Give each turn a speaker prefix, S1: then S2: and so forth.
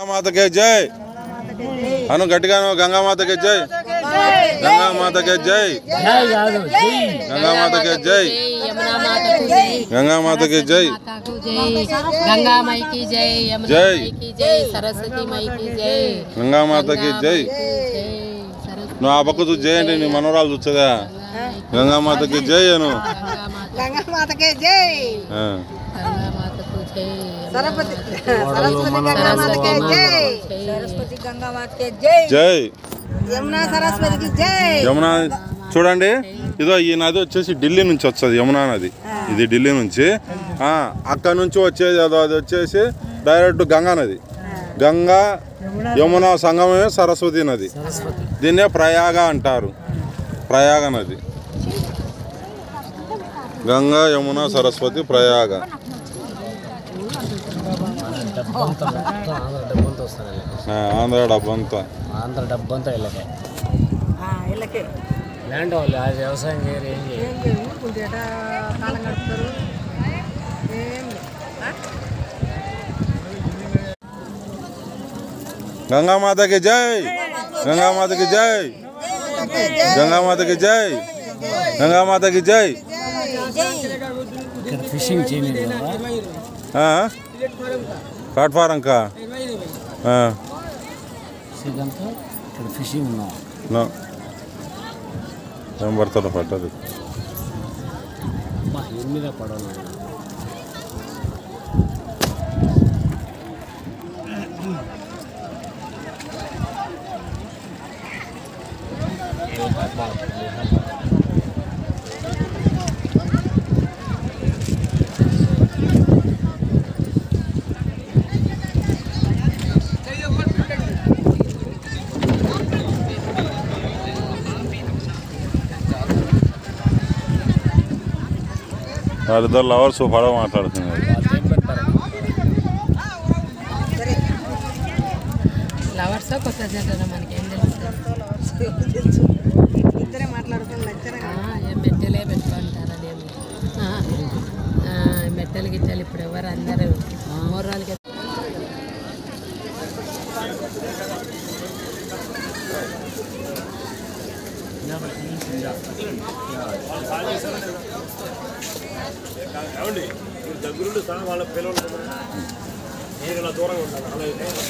S1: माता के जय अनु गट्टिगा गंगा माता के जय गंगा माता के जय गंगा माता के जय गंगा माता के जय
S2: गंगा माई की जय यमुना माई की जय सरस्वती माई की जय
S1: गंगा माता की जय नो आ पक्क तू जय అంటే నీ మనోరాలు చూచదా गंगा माता की जय అను
S3: गंगा माता के जय
S2: गंगा माता को जय
S3: सरस्वती गंगा माता के जय सरस्वती गंगा माता के जय
S1: जय
S3: यमुना सरस्वती की जय
S1: యమునా చూడండి ఇదో ఈ నది వచ్చేసి ఢిల్లీ నుంచి వస్తుంది యమునా నది ఇది ఢిల్లీ నుంచి అక్కడ నుంచి వచ్చేది అది వచ్చేసి డైరెక్ట్ గంగా నది గంగా యమునా సంగమమే సరస్వతి నది దీన్నే ప్రయాగ అంటారు ప్రయాగ నది గంగా యమునా సరస్వతి ప్రయాగ ఆంధ్ర డబ్బంతా
S4: ల్యాండ్ వాళ్ళు వ్యవసాయం చేయరు
S3: కాలం గడుపుతారు
S1: गंगा माता की जय गंगा माता की जय गंगा माता की जय गंगा माता की जय
S4: ఫిషింగ్ చేయలేదు
S1: प्लेटफार्म का
S4: శ్రీకాంత్ ఇక్కడ ఫిషింగ్ ఉన్నాం
S1: ఏం పడతారో పట్టదు
S4: ఎనిమిది పడవలు
S1: వాళ్ళిద్దరు లవర్స్ పడవ మాట్లాడుతున్నారు
S2: లవర్స్ కొత్త జంటనా మనకేం తెలుసు
S3: ఇద్దరే మాట్లాడుతున్నారు
S2: మెట్టెలే పెట్టుకుంటారని మెట్టలు గిట్టలు ఇప్పుడు ఎవరు అందరూ మోరాలకి
S4: దగ్గరుండి వాళ్ళ పిల్లలు దూరంగా ఉండాలి అలా